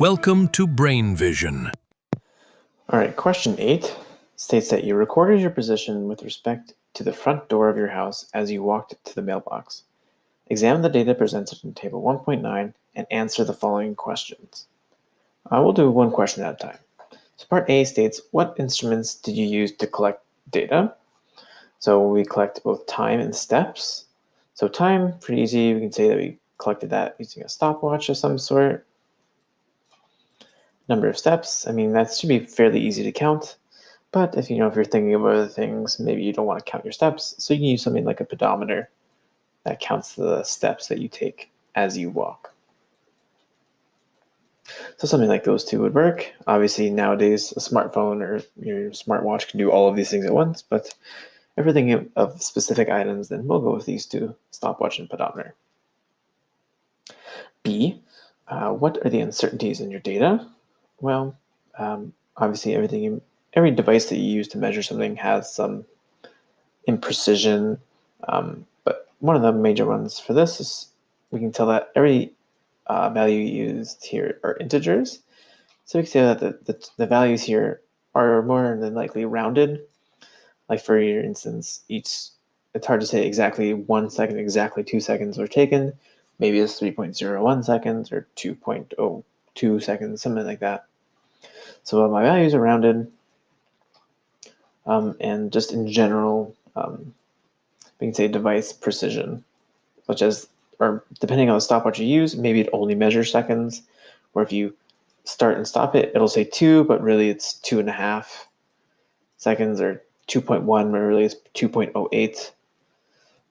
Welcome to Brain Vision. All right, question 8 states that you recorded your position with respect to the front door of your house as you walked to the mailbox. Examine the data presented in Table 1.9 and answer the following questions. We'll do one question at a time. So part A states, what instruments did you use to collect data? So we collect both time and steps. So time, pretty easy. We can say that we collected that using a stopwatch of some sort. Number of steps, that should be fairly easy to count. But if you're thinking of other things, maybe you don't want to count your steps, so you can use something like a pedometer that counts the steps that you take as you walk. So something like those two would work. Obviously, nowadays, a smartphone or your smartwatch can do all of these things at once, but if we're thinking of specific items, then we'll go with these two, stopwatch and pedometer. B, what are the uncertainties in your data? Well, obviously, every device that you use to measure something has some imprecision, but one of the major ones for this is we can tell that every value used here are integers. So we can say that the values here are more than likely rounded. Like for instance, it's hard to say exactly 1 second, exactly 2 seconds were taken. Maybe it's 3.01 seconds or 2.02 seconds, something like that. So my values are rounded, and just in general, we can say device precision, such as, or depending on the stopwatch you use, maybe it only measures seconds, or if you start and stop it, it'll say 2, but really it's 2.5 seconds, or 2.1, but really it's 2.08.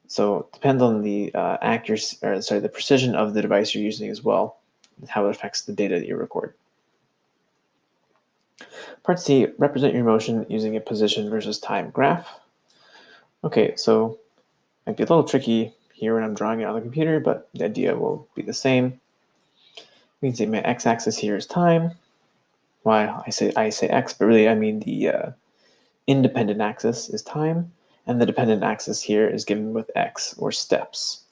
So it depends on the the precision of the device you're using as well, and how it affects the data that you record. Part C, represent your motion using a position versus time graph. Okay, so it might be a little tricky here when I'm drawing it on the computer, but the idea will be the same. We can say my x-axis here is time. Well, I say x, but really I mean the independent axis is time, and the dependent axis here is given with x, or steps.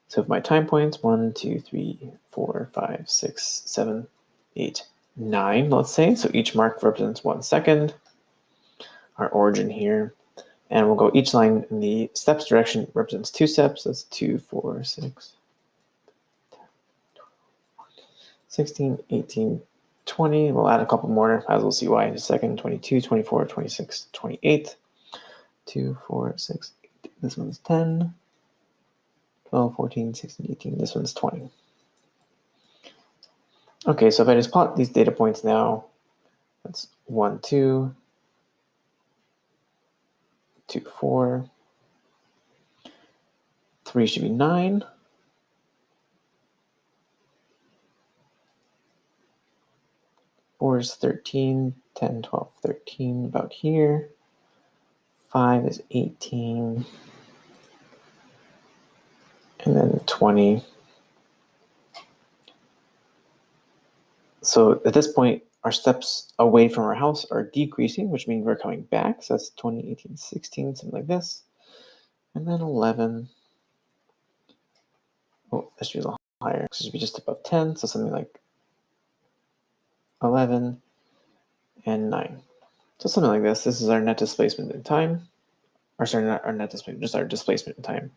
So if my time points 1, 2, 3, 4, 5, 6, 7, 8, 9, let's say. So each mark represents 1 second. Our origin here. And we'll go each line in the steps direction represents 2 steps. That's 2, 4, 6, 16, 18, 20. We'll add a couple more, as we'll see why in a second. 22, 24, 26, 28. 2, 4, 6, 8. This one's 10. 12, 14, 16, 18. This one's 20. Okay, so if I just plot these data points now, that's 1, 2, 2, 4. 3 should be 9. 4 is 13, 10, 12, 13, about here. 5 is 18. And then 20. So at this point, our steps away from our house are decreasing, which means we're coming back. So that's 20, 18, 16, something like this. And then 11. Oh, that should be a little higher. It should be just above 10. So something like 11 and 9. So something like this. This is our net displacement in time. Or sorry, not our net displacement, just our displacement in time.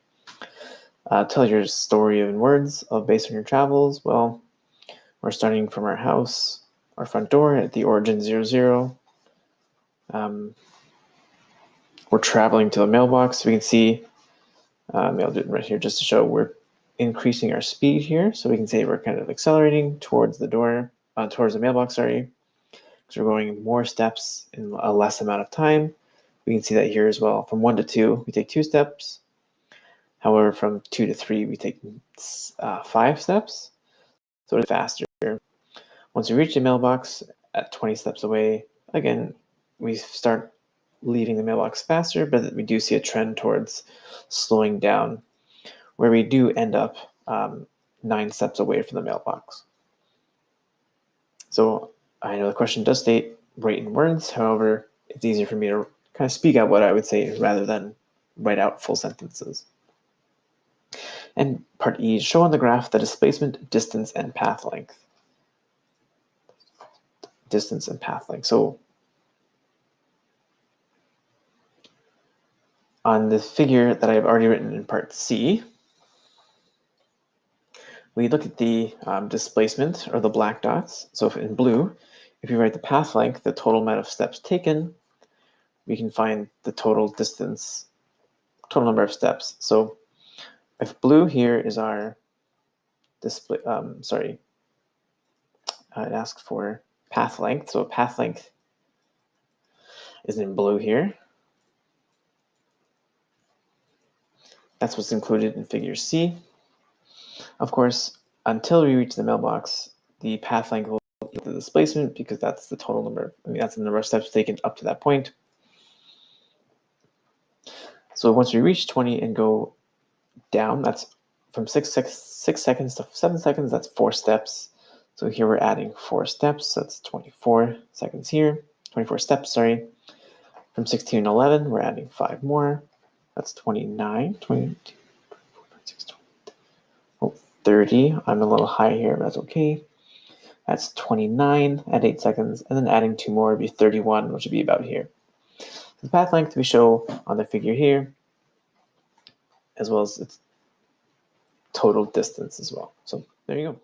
Tell your story in words based on your travels. Well, we're starting from our house, our front door at the origin 0, 0. We're traveling to the mailbox. We can see, I'll do it right here just to show we're increasing our speed here. So we can say we're kind of accelerating towards the door, towards the mailbox, sorry. So we're going more steps in a less amount of time. We can see that here as well. From 1 to 2, we take 2 steps. However, from 2 to 3, we take 5 steps. So it's faster. Once we reach the mailbox at 20 steps away, again, we start leaving the mailbox faster, but we do see a trend towards slowing down, where we do end up 9 steps away from the mailbox. So I know the question does state write in words. However, it's easier for me to kind of speak out what I would say rather than write out full sentences. And part E, show on the graph the displacement, distance, and path length. distance and path length. So on the figure that I've already written in part C, we look at the displacement, or the black dots. So if in blue, if you write the path length, the total amount of steps taken, we can find the total distance, total number of steps. So if blue here is our display, it asks for path length. So path length is in blue here. That's what's included in figure C. Of course, until we reach the mailbox, the path length will be the displacement, because that's the total number. That's the number of steps taken up to that point. So once we reach 20 and go down, that's from 6 seconds to 7 seconds, that's 4 steps. So here we're adding 4 steps, so that's 24 seconds here, 24 steps, sorry. From 16 to 11, we're adding 5 more. That's 29, 22, 26, 30. I'm a little high here, but that's okay. That's 29 at 8 seconds, and then adding 2 more would be 31, which would be about here. The path length we show on the figure here, as well as its total distance as well. So there you go.